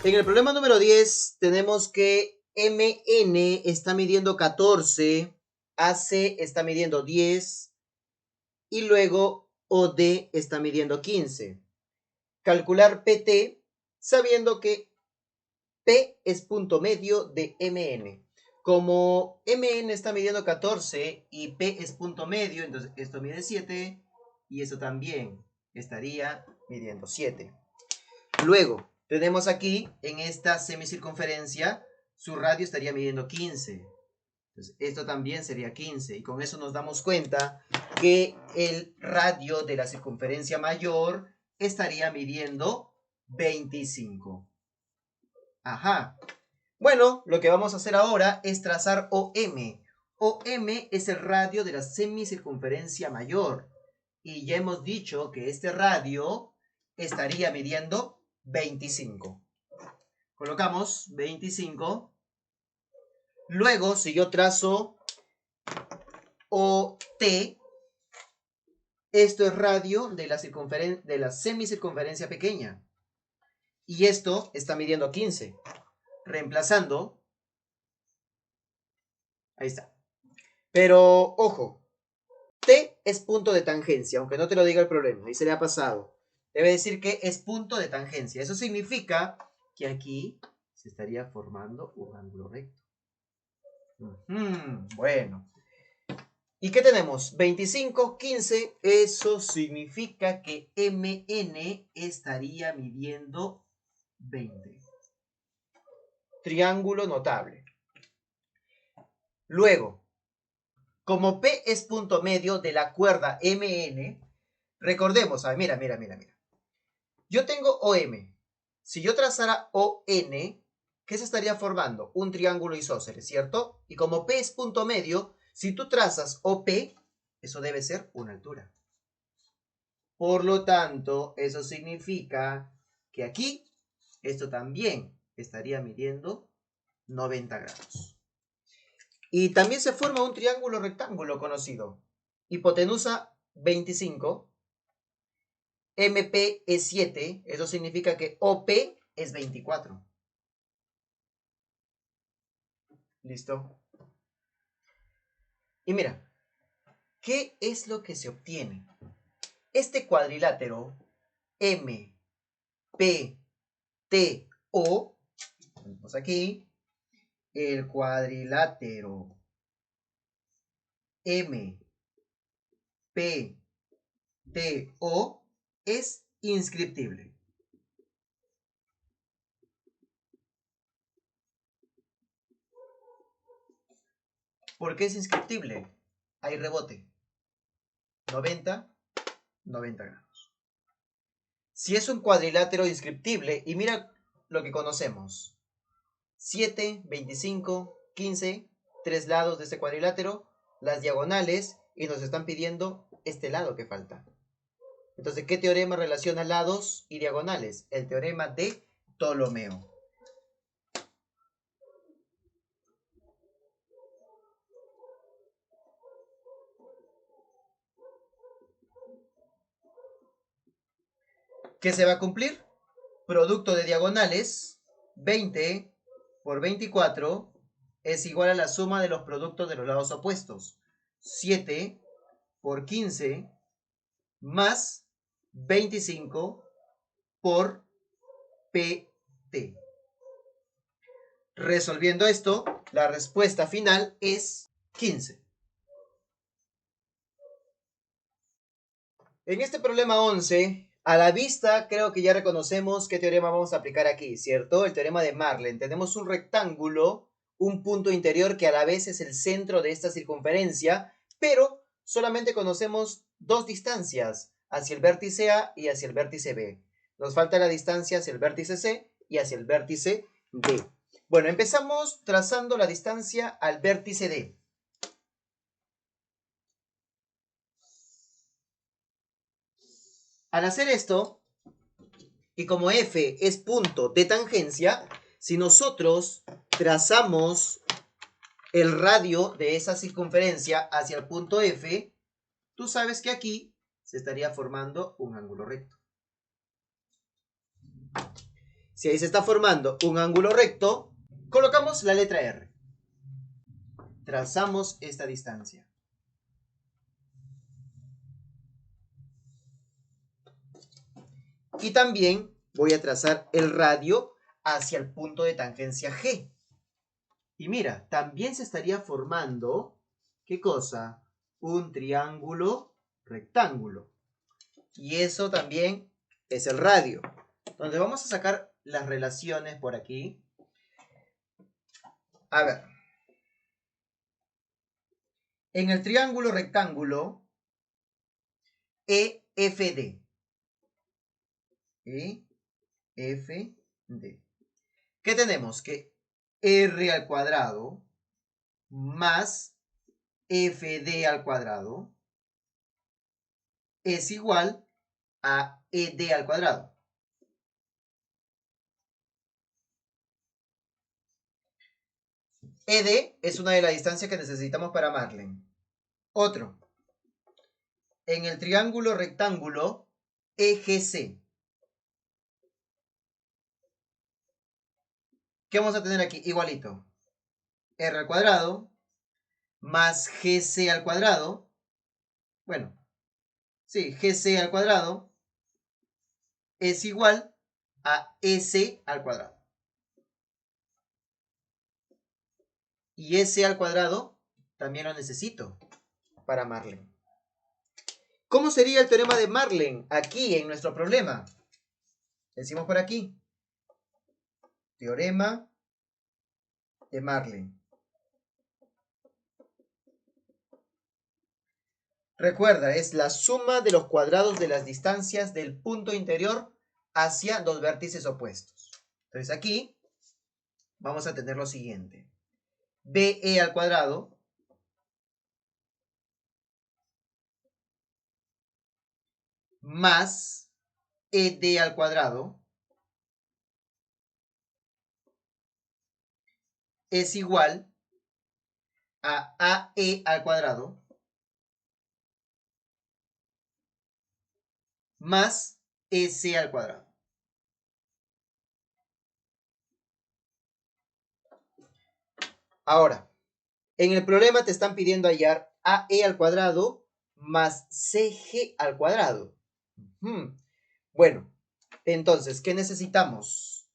En el problema número 10 tenemos que MN está midiendo 14, AC está midiendo 10 y luego OD está midiendo 15. Calcular PT sabiendo que P es punto medio de MN. Como MN está midiendo 14 y P es punto medio, entonces esto mide 7 y esto también estaría midiendo 7. Luego, tenemos aquí, en esta semicircunferencia, su radio estaría midiendo 15. Entonces, esto también sería 15. Y con eso nos damos cuenta que el radio de la circunferencia mayor estaría midiendo 25. Ajá. Bueno, lo que vamos a hacer ahora es trazar OM. OM es el radio de la semicircunferencia mayor. Y ya hemos dicho que este radio estaría midiendo 25. Colocamos 25. Luego, si yo trazo OT, esto es radio de la semicircunferencia pequeña. Y esto está midiendo 15. Reemplazando. Ahí está. Pero, ojo, T es punto de tangencia, aunque no te lo diga el problema. Ahí se le ha pasado. Debe decir que es punto de tangencia. Eso significa que aquí se estaría formando un ángulo recto. Bueno. ¿Y qué tenemos? 25, 15. Eso significa que MN estaría midiendo 20. Triángulo notable. Luego, como P es punto medio de la cuerda MN, recordemos, mira. Yo tengo OM. Si yo trazara ON, ¿qué se estaría formando? Un triángulo isósceles, ¿cierto? Y como P es punto medio, si tú trazas OP, eso debe ser una altura. Por lo tanto, eso significa que aquí, esto también estaría midiendo 90 grados. Y también se forma un triángulo rectángulo conocido. Hipotenusa 25, MP es 7, eso significa que OP es 24. ¿Listo? Y mira, ¿qué es lo que se obtiene? Este cuadrilátero M, P, T, O, tenemos aquí, el cuadrilátero M, P, T, O es inscriptible. ¿Por qué es inscriptible? Hay rebote. 90 grados. Si es un cuadrilátero inscriptible, y mira lo que conocemos. 7, 25, 15, 3 lados de este cuadrilátero, las diagonales, y nos están pidiendo este lado que falta. Entonces, ¿qué teorema relaciona lados y diagonales? El teorema de Ptolomeo. ¿Qué se va a cumplir? Producto de diagonales, 20 por 24 es igual a la suma de los productos de los lados opuestos. 7 por 15 más 25 por PT. Resolviendo esto, la respuesta final es 15. En este problema 11, a la vista creo que ya reconocemos qué teorema vamos a aplicar aquí, ¿cierto? El teorema de Marlen. Tenemos un rectángulo, un punto interior que a la vez es el centro de esta circunferencia, pero solamente conocemos dos distancias, hacia el vértice A y hacia el vértice B. Nos falta la distancia hacia el vértice C y hacia el vértice D. Bueno, empezamos trazando la distancia al vértice D. Al hacer esto, y como F es punto de tangencia, si nosotros trazamos el radio de esa circunferencia hacia el punto F, tú sabes que aquí se estaría formando un ángulo recto. Si ahí se está formando un ángulo recto, colocamos la letra R. Trazamos esta distancia. Y también voy a trazar el radio hacia el punto de tangencia G. Y mira, también se estaría formando, ¿qué cosa? Un triángulo rectángulo. Y eso también es el radio. Entonces vamos a sacar las relaciones por aquí. A ver. En el triángulo rectángulo, EFD. EFD. ¿Qué tenemos? Que R al cuadrado más FD al cuadrado es igual a ED al cuadrado. ED es una de las distancias que necesitamos para Marlene. Otro. En el triángulo rectángulo, EGC. ¿Qué vamos a tener aquí? Igualito. R al cuadrado más GC al cuadrado. Bueno, sí, GC al cuadrado es igual a EC al cuadrado. Y EC al cuadrado también lo necesito para Marlene. ¿Cómo sería el teorema de Marlene aquí en nuestro problema? Decimos por aquí. Teorema de Marlene. Recuerda, es la suma de los cuadrados de las distancias del punto interior hacia dos vértices opuestos. Entonces aquí vamos a tener lo siguiente. BE al cuadrado más ED al cuadrado es igual a AE al cuadrado más EC al cuadrado. Ahora, en el problema te están pidiendo hallar AE al cuadrado más CG al cuadrado. Bueno, entonces, ¿qué necesitamos?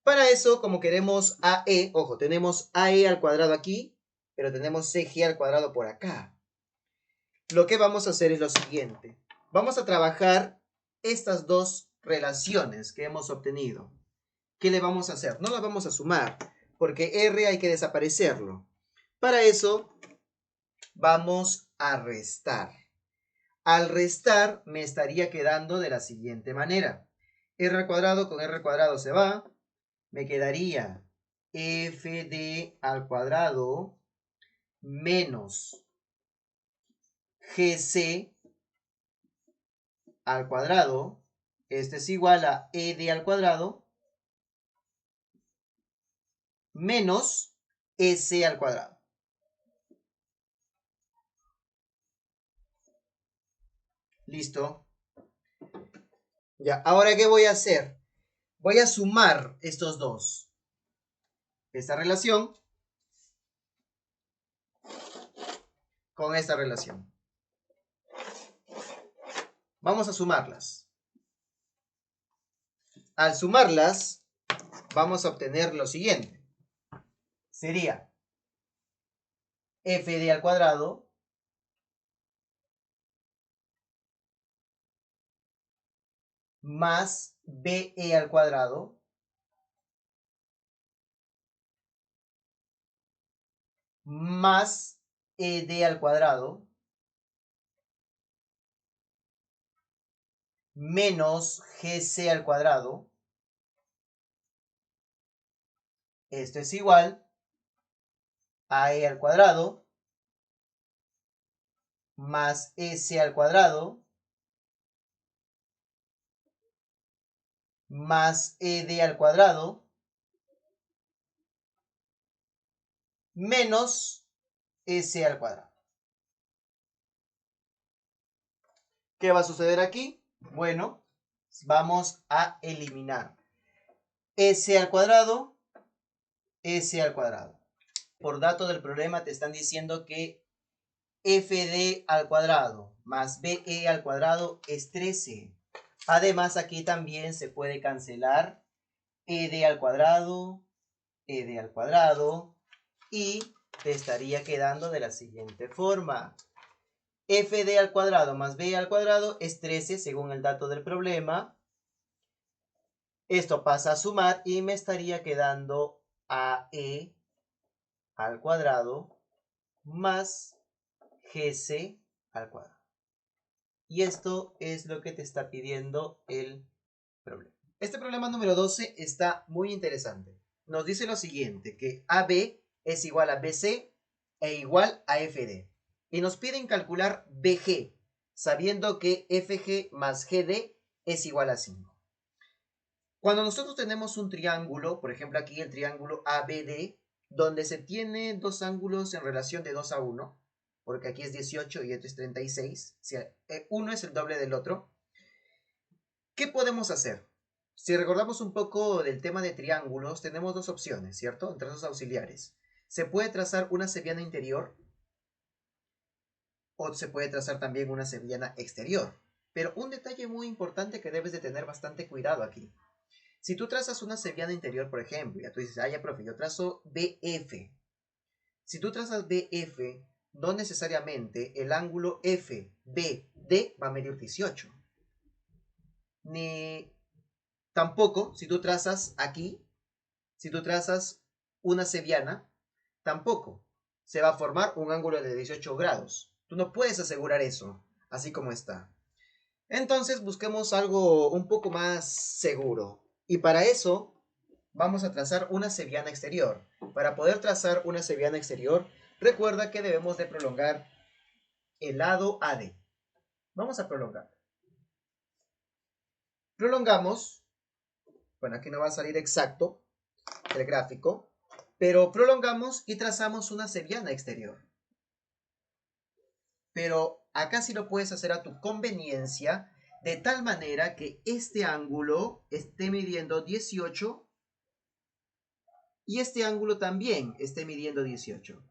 Para eso, como queremos AE, ojo, tenemos AE al cuadrado aquí, pero tenemos CG al cuadrado por acá. Lo que vamos a hacer es lo siguiente. Vamos a trabajar estas dos relaciones que hemos obtenido. ¿Qué le vamos a hacer? No las vamos a sumar, porque R hay que desaparecerlo. Para eso, vamos a restar. Al restar, me estaría quedando de la siguiente manera. R al cuadrado con R al cuadrado se va. Me quedaría FD al cuadrado menos GC al cuadrado. Este es igual a ED al cuadrado menos S al cuadrado. ¿Listo? Ya, ahora ¿qué voy a hacer? Voy a sumar estos dos. Esta relación con esta relación. Vamos a sumarlas. Al sumarlas, vamos a obtener lo siguiente. Sería FD al cuadrado más BE al cuadrado más ED al cuadrado menos GC al cuadrado. Esto es igual a E al cuadrado más S al cuadrado más ED al cuadrado menos S al cuadrado. ¿Qué va a suceder aquí? Bueno, vamos a eliminar. S al cuadrado, S al cuadrado. Por dato del problema te están diciendo que FD al cuadrado más BE al cuadrado es 13. Además, aquí también se puede cancelar ED al cuadrado, ED al cuadrado, y te estaría quedando de la siguiente forma. FD al cuadrado más BE al cuadrado es 13 según el dato del problema. Esto pasa a sumar y me estaría quedando AE al cuadrado más GC al cuadrado. Y esto es lo que te está pidiendo el problema. Este problema número 12 está muy interesante. Nos dice lo siguiente, que AB es igual a BC e igual a FD. Y nos piden calcular BG, sabiendo que FG más GD es igual a 5. Cuando nosotros tenemos un triángulo, por ejemplo aquí el triángulo ABD, donde se tiene dos ángulos en relación de 2 a 1, porque aquí es 18 y esto es 36, o sea, uno es el doble del otro. ¿Qué podemos hacer? Si recordamos un poco del tema de triángulos, tenemos dos opciones, ¿cierto? En trazos auxiliares. Se puede trazar una sevillana interior o se puede trazar también una sevillana exterior. Pero un detalle muy importante que debes de tener bastante cuidado aquí. Si tú trazas una sevillana interior, por ejemplo, ya tú dices, ya, profe, yo trazo BF. Si tú trazas BF, no necesariamente el ángulo FBD va a medir 18. Ni tampoco, si tú trazas aquí, si tú trazas una sevillana, tampoco se va a formar un ángulo de 18 grados. Tú no puedes asegurar eso, así como está. Entonces busquemos algo un poco más seguro. Y para eso vamos a trazar una sevillana exterior. Para poder trazar una sevillana exterior, recuerda que debemos de prolongar el lado AD. Vamos a prolongar. Prolongamos. Bueno, aquí no va a salir exacto el gráfico, pero prolongamos y trazamos una sevillana exterior. Pero acá sí lo puedes hacer a tu conveniencia, de tal manera que este ángulo esté midiendo 18 y este ángulo también esté midiendo 18.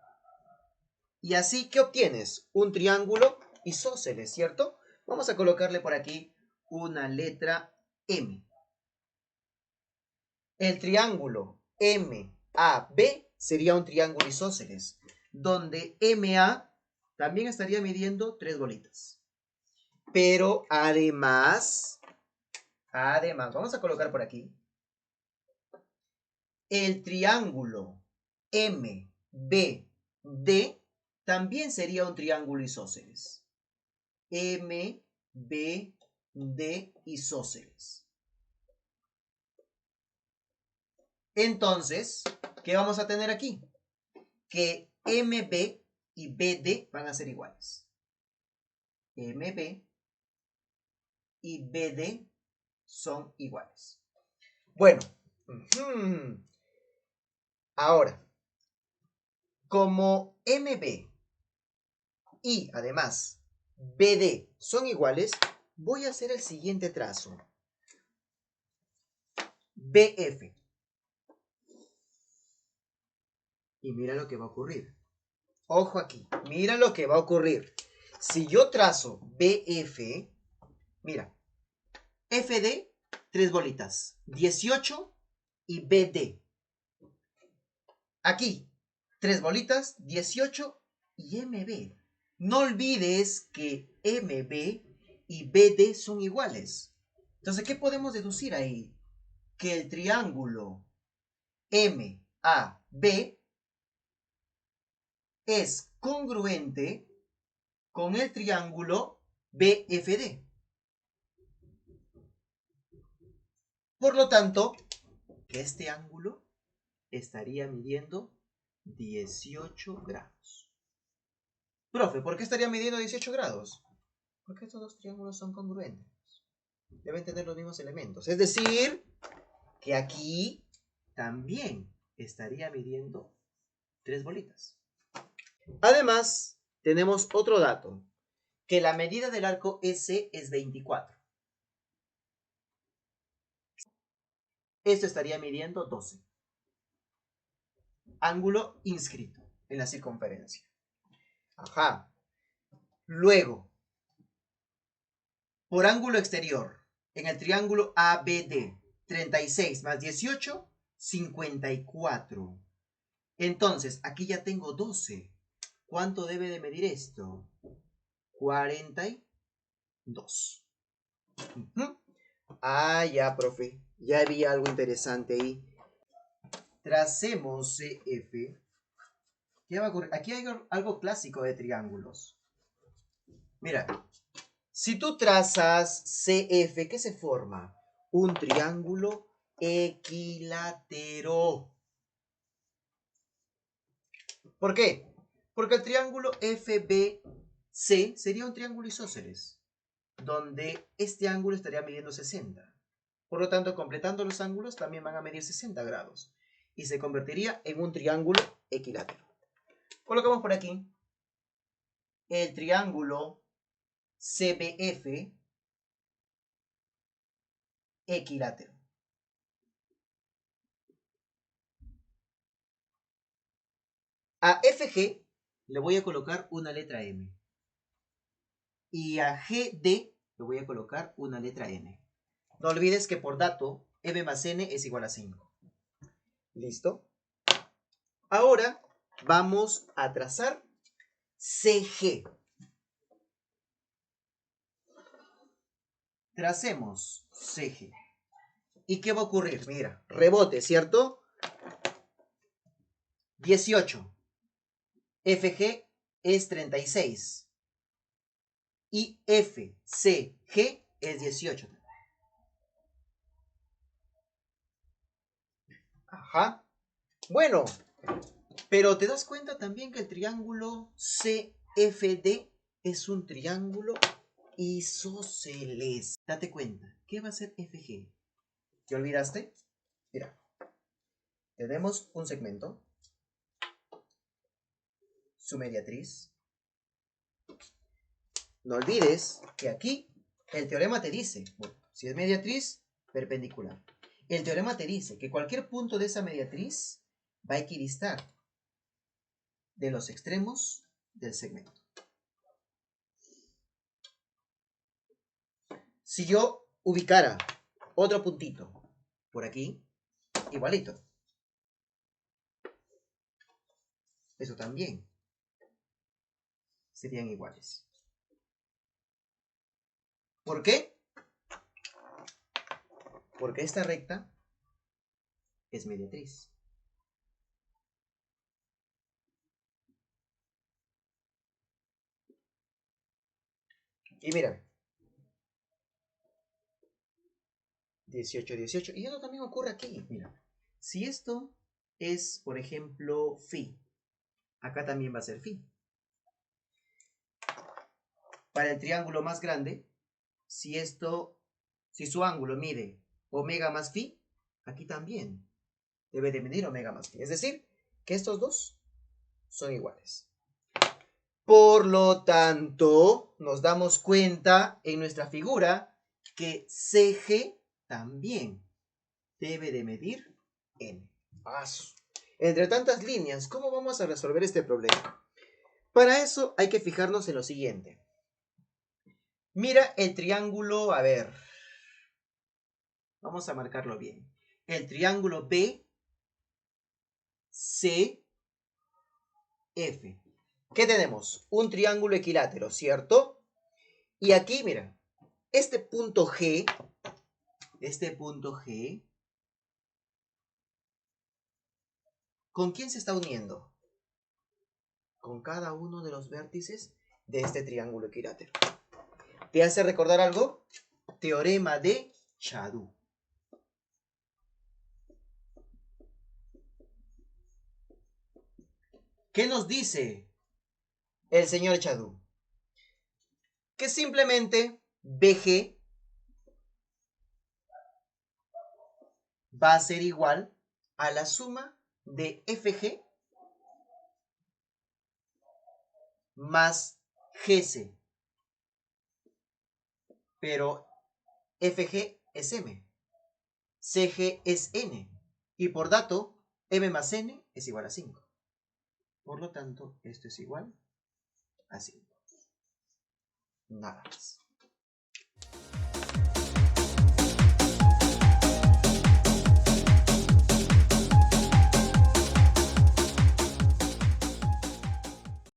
Y así, ¿qué obtienes? Un triángulo isósceles, ¿cierto? Vamos a colocarle por aquí una letra M. El triángulo MAB sería un triángulo isósceles, donde MA también estaría midiendo 3 bolitas. Pero además, vamos a colocar por aquí, el triángulo MBD también sería un triángulo isósceles. MBD isósceles. Entonces, ¿qué vamos a tener aquí? Que MB y BD van a ser iguales. MB y BD son iguales. Bueno, ahora, como MB y además BD son iguales, voy a hacer el siguiente trazo. BF. Y mira lo que va a ocurrir. Ojo aquí, mira lo que va a ocurrir. Si yo trazo BF, mira, FD, 3 bolitas, 18 y BD. Aquí, 3 bolitas, 18 y MB. No olvides que MB y BD son iguales. Entonces, ¿qué podemos deducir ahí? Que el triángulo MAB es congruente con el triángulo BFD. Por lo tanto, que este ángulo estaría midiendo 18 grados. Profe, ¿por qué estaría midiendo 18 grados? Porque estos dos triángulos son congruentes. Deben tener los mismos elementos. Es decir, que aquí también estaría midiendo 3 bolitas. Además, tenemos otro dato, que la medida del arco S es 24. esto estaría midiendo 12. Ángulo inscrito en la circunferencia. Ajá. Luego, por ángulo exterior, en el triángulo ABD, 36 más 18, 54. Entonces, aquí ya tengo 12. ¿Cuánto debe de medir esto? 42. Ah, ya, profe. Ya había algo interesante ahí. Tracemos CF. ¿Qué va a ocurrir? Aquí hay algo clásico de triángulos. Mira, si tú trazas CF, ¿qué se forma? Un triángulo equilátero. ¿Por qué? Porque el triángulo FBC sería un triángulo isósceles, donde este ángulo estaría midiendo 60. Por lo tanto, completando los ángulos también van a medir 60 grados y se convertiría en un triángulo equilátero. Colocamos por aquí el triángulo CBF equilátero. A FG le voy a colocar una letra M. Y a GD le voy a colocar una letra N. No olvides que por dato, M más N es igual a 5. ¿Listo? Ahora vamos a trazar CG. Tracemos CG. ¿Y qué va a ocurrir? Mira, rebote, ¿cierto? 18. FG es 36. Y FCG es 18. Ajá. Bueno, pero te das cuenta también que el triángulo CFD es un triángulo isósceles. Date cuenta, ¿qué va a ser FG? ¿Te olvidaste? Mira, tenemos un segmento, su mediatriz. No olvides que aquí el teorema te dice, bueno, si es mediatriz, perpendicular. El teorema te dice que cualquier punto de esa mediatriz va a equidistar de los extremos del segmento. Si yo ubicara otro puntito por aquí, igualito. Eso también serían iguales. ¿Por qué? Porque esta recta es mediatriz. Y mira, 18, 18. Y eso también ocurre aquí. Mira, si esto es, por ejemplo, phi, acá también va a ser phi. Para el triángulo más grande, si su ángulo mide omega más phi, aquí también debe de medir omega más phi. Es decir, que estos dos son iguales. Por lo tanto, nos damos cuenta en nuestra figura que CG también debe de medir N. Entre tantas líneas, ¿cómo vamos a resolver este problema? Para eso hay que fijarnos en lo siguiente. Mira el triángulo, a ver, vamos a marcarlo bien. El triángulo BCF. ¿Qué tenemos? Un triángulo equilátero, ¿cierto? Y aquí, mira, este punto G, ¿con quién se está uniendo? Con cada uno de los vértices de este triángulo equilátero. ¿Te hace recordar algo? Teorema de Chadú. ¿Qué nos dice el señor Chadú? Que simplemente BG va a ser igual a la suma de FG más GC. Pero FG es M. CG es n. Y por dato, m más n es igual a 5. Por lo tanto, esto es igual a 5. Nada más.